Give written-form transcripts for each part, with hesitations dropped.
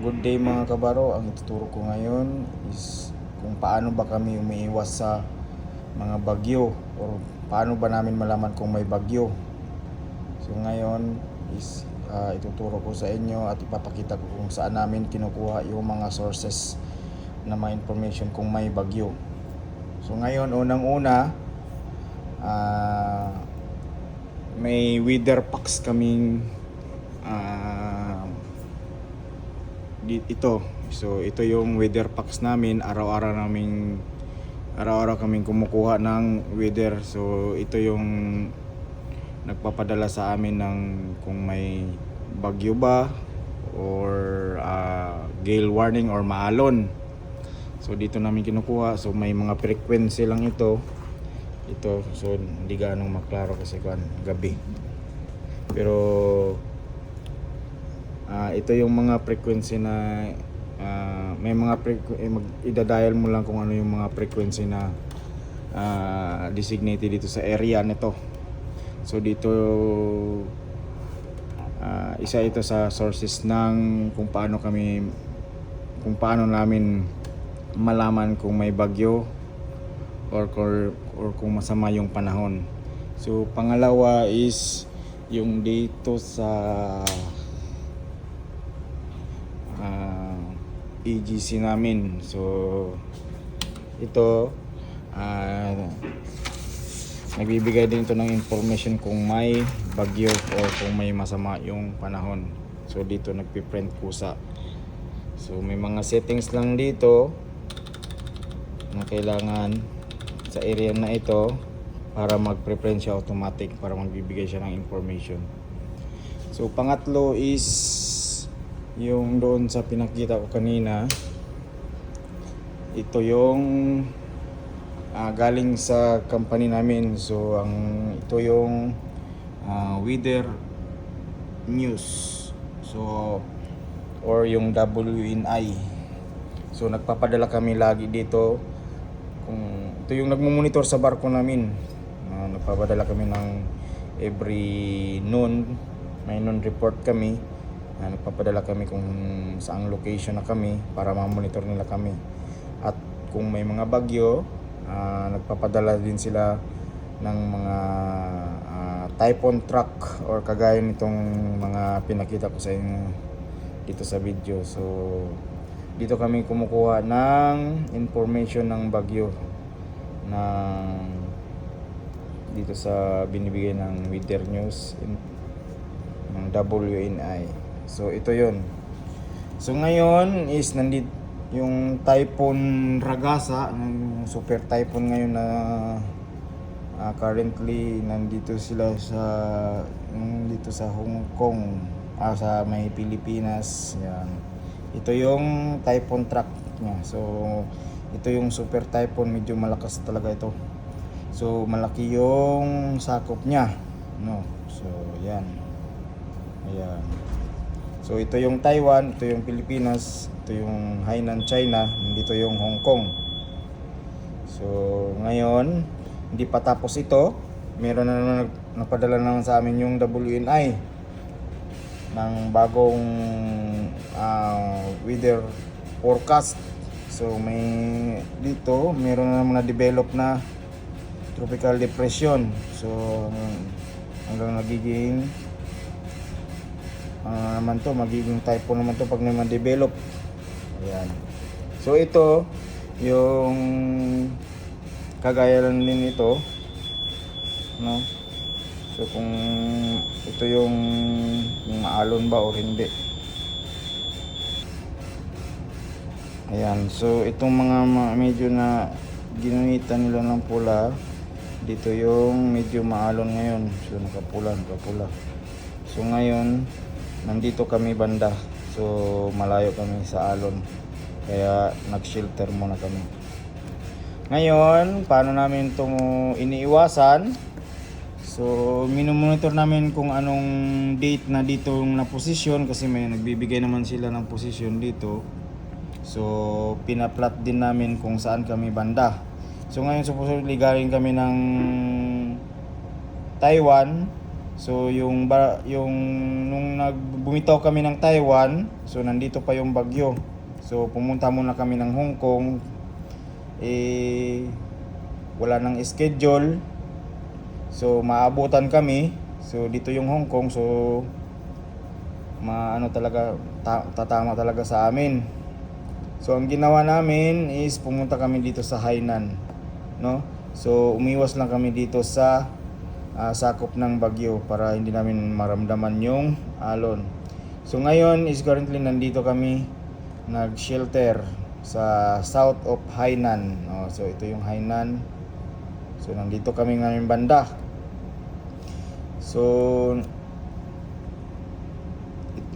Good day mga kabaro, ang ituturo ko ngayon is kung paano ba kami umiiwas sa mga bagyo or paano ba namin malaman kung may bagyo. So ngayon is ituturo ko sa inyo at ipapakita ko kung saan namin kinukuha yung mga sources na mga information kung may bagyo. So ngayon unang-una may weather packs kaming ito. So ito yung weather packs namin, araw-araw kaming kumukuha ng weather. So ito yung nagpapadala sa amin ng kung may bagyo ba or gale warning or maalon. So dito namin kinukuha. So may mga frequency lang ito. So hindi ganong maklaro kasi gabi. Pero ito yung mga frequency na may mga idadial mo lang kung ano yung mga frequency na designated dito sa area nito. So dito isa ito sa sources ng kung paano namin malaman kung may bagyo or kung masama yung panahon. So pangalawa is yung dito sa EGC namin. So ito nagbibigay din ito ng information kung may bagyo o kung may masama yung panahon. So dito nagpiprint kusa. So may mga settings lang dito na kailangan sa area na ito para mag-preprint siya automatic, para magbibigay siya ng information. So pangatlo is yung doon sa pinakita ko kanina. Ito yung galing sa company namin. So ito yung weather news, so or yung WNI. So nagpapadala kami lagi dito. Kung ito yung nagmo-monitor sa barko namin, nagpapadala kami ng every noon, may noon report kami. Nagpapadala kami kung saang location na kami para ma-monitor nila kami. At kung may mga bagyo, nagpapadala din sila ng mga typhoon track or kagaya nitong mga pinakita ko sa inyo dito sa video. So dito kami kumukuha ng information ng bagyo dito sa binibigay ng weather news ng WNI. So ito yun. So ngayon is nandito yung Typhoon Ragasa, yung super typhoon ngayon na currently nandito sila dito sa Hong Kong, sa may Pilipinas. Yan. Ito yung typhoon track niya. So ito yung super typhoon, medyo malakas talaga ito. So malaki yung sakop niya, no. So yan. Ayan. So ito yung Taiwan, ito yung Pilipinas, ito yung Hainan, China, dito yung Hong Kong. So ngayon, hindi pa tapos ito. Meron na naman napadala naman sa amin yung WNI ng bagong weather forecast. So meron na naman na-develop na tropical depression. So hanggang nagiging magiging typhoon naman to pag naman develop. Ayan. So ito yung kagaya lang din ito, no? So kung ito yung maalon ba o hindi. Ayan. So itong mga medyo na ginamitan nila ng pula, dito yung medyo maalon ngayon. So nakapula. So ngayon nandito kami banda. So malayo kami sa alon. Kaya nag-shelter muna kami. Ngayon, paano namin itong iniiwasan? So minomonitor namin kung anong date na dito yung na-position, kasi may nagbibigay naman sila ng position dito. So pinaplat din namin kung saan kami banda. So ngayon supposedly galing kami ng Taiwan. So yung nung bumitaw kami ng Taiwan, so nandito pa yung bagyo. So pumunta muna kami ng Hong Kong, wala nang schedule. So maabutan kami. So dito yung Hong Kong, so maano talaga tatama talaga sa amin. So ang ginawa namin is pumunta kami dito sa Hainan, no? So umiwas lang kami dito sa sakop ng bagyo para hindi namin maramdaman yung alon. So ngayon is currently nandito kami nag-shelter sa south of Hainan. So ito yung Hainan. So nandito kami ngayon banda. So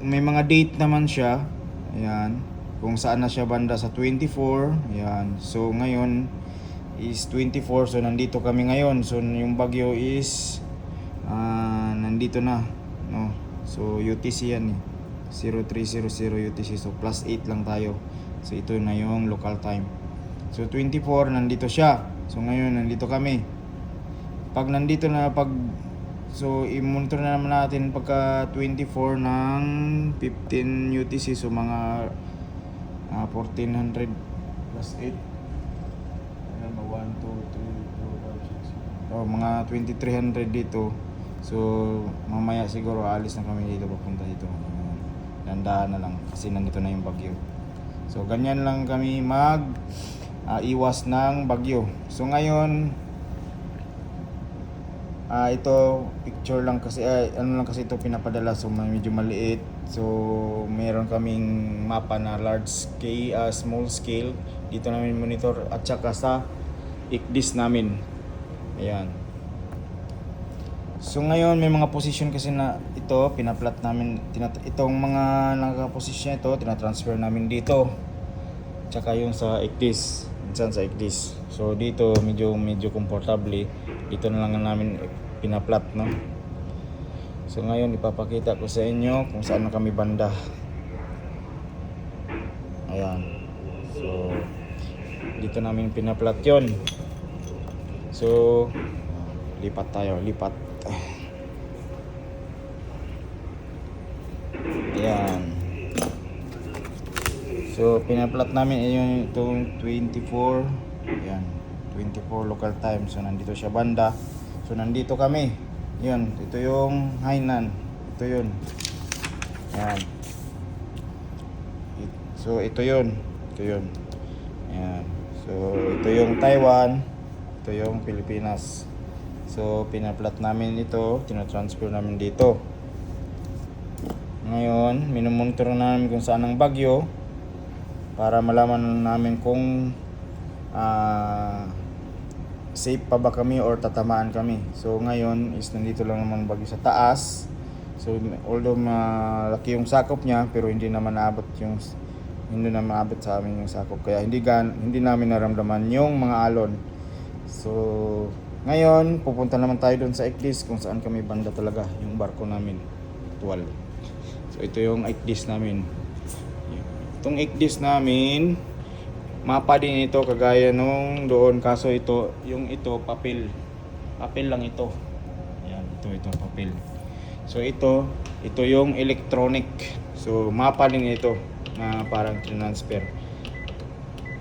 may mga date naman siya. Ayan. Kung saan na siya banda sa 24. Ayan. So ngayon is 24. So nandito kami ngayon. So yung bagyo is nandito na, no. So UTC yan eh. 0300 UTC. So plus 8 lang tayo. So ito na yung local time. So 24 nandito siya. So ngayon nandito kami. Pag nandito na so i-monitor na naman natin pagka 24 ng 15 UTC. So mga 1400 plus 8. Ayan, 1, 2, 3, 4, 5, 6. Mga 2300 dito. So mamaya siguro alis na kami dito, papunta dito. Dandahan na lang kasi nandito na yung bagyo. So ganyan lang kami iwas ng bagyo. So ngayon ito picture lang kasi ano lang kasi ito pinapadala, so medyo maliit. So meron kaming mapa na large scale, small scale dito namin monitor at saka sa ICDIS namin. Ayan. So ngayon may mga position kasi na ito pinaplat namin, itong mga naka-position ito tinatransfer namin dito. Tsaka yung sa ICDIS, minsan sa ICDIS. So dito medyo comfortable. Dito na lang namin pinaplat, no. So ngayon ipapakita ko sa inyo kung saan na kami banda. Ayan. So dito namin pinaplat 'yon. So lipat tayo, lipat. Ayan. So pinaplat namin itong 24. Ayan, 24 local time. So nandito siya banda. So nandito kami. Yun, ito yung Hainan. Ito yun. Ayan. So ito yun. Ito yun. Ayan. So ito yung Taiwan. Ito yung Pilipinas. So pinaplat namin ito, tinatransfer namin dito. Ngayon, minomonitor namin kung saan ang bagyo para malaman namin kung safe pa ba kami or tatamaan kami. So ngayon is nandito lang naman bagyo sa taas. So although malaki yung sakop niya, pero hindi naman aabot sa amin yung sakop, kaya hindi namin naramdaman yung mga alon. So ngayon pupunta naman tayo doon sa ICDIS kung saan kami banda talaga, yung barko namin actual. So ito yung ICDIS namin. Itong ICDIS namin, mapa din ito kagaya nung doon, kaso ito papel lang ito. Ayan, ito papel. So ito yung electronic. So mapa din ito na parang transfer.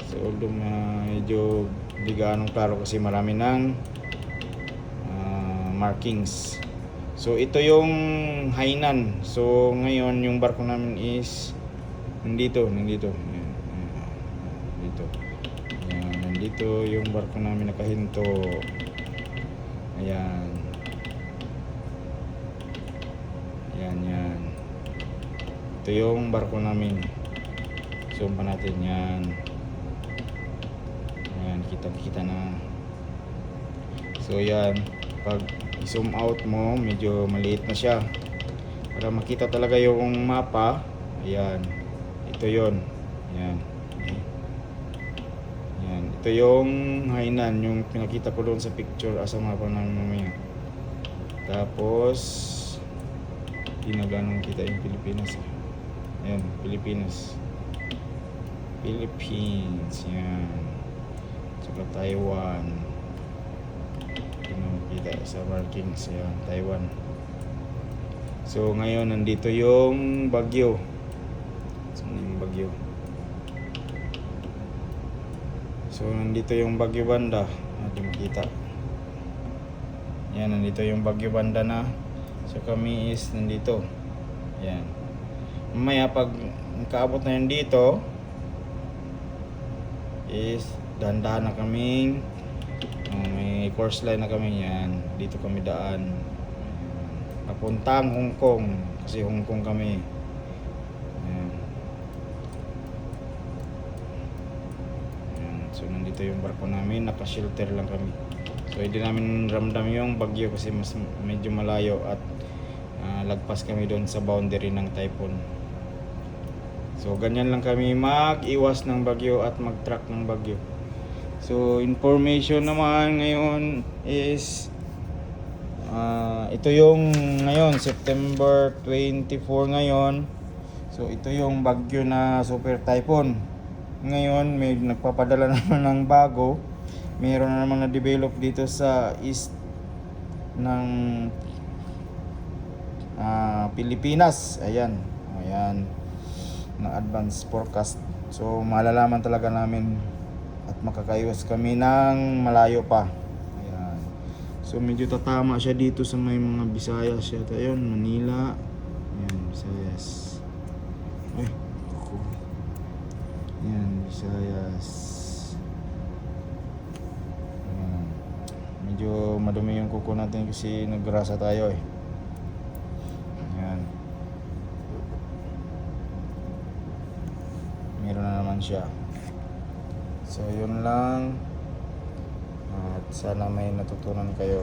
So although medyo hindi gaano klaro kasi marami ng markings. So ito yung Hainan. So ngayon yung barko namin is nandito. Dito. Ayan, nandito yung barko namin nakahinto. Ayan. Yan. Ito yung barko namin. Zoom pa natin yan. Ayan, kita na. So yan, pag i-zoom out mo, medyo maliit na siya. Para makita talaga yung mapa. Ayan. Ito yon. Ayan. Ito yung Hainan, yung pinakita ko doon sa picture sa mapa namin mamaya. Tapos hindi na ganun kita yung Pilipinas. Ayan, Philippines. Yan. Saka Taiwan. Hindi na makita sa markings. Ayan, Taiwan. So ngayon nandito yung bagyo. Saan yung bagyo? So nandito yung bagyo banda. Hindi makita. Yan, nandito yung bagyo banda na. So kami is nandito. Yan. Mamaya pag kaabot na yun dito is dahan-dahan na kaming may course line na kami yan. Dito kami daan. Papuntang Hong Kong. Kasi Hong Kong kami. Yan. Yan. So nandito yung barko namin. Naka-shelter lang kami. So hindi namin ramdam yung bagyo kasi mas medyo malayo at lagpas kami doon sa boundary ng typhoon. So ganyan lang kami mag-iwas ng bagyo at mag-track ng bagyo. So information naman ngayon is ito yung ngayon September 24 ngayon. So ito yung bagyo na super typhoon. Ngayon may nagpapadala naman ng bago. Mayroon na naman na-develop dito sa east ng Pilipinas. Ayan. Ayan. Na advance forecast. So malalaman talaga namin at makakaiwas kami ng malayo pa. Ayan. So medyo tatama siya dito sa may mga Visayas siya. Ayun, Manila. Ayan, Visayas. Ay, ako. Ayan, Visayas. Ayan. Medyo madumi yung kuko natin kasi naggrasa tayo eh. Ayan. Meron na naman siya. So yun lang. At sana may natutunan kayo.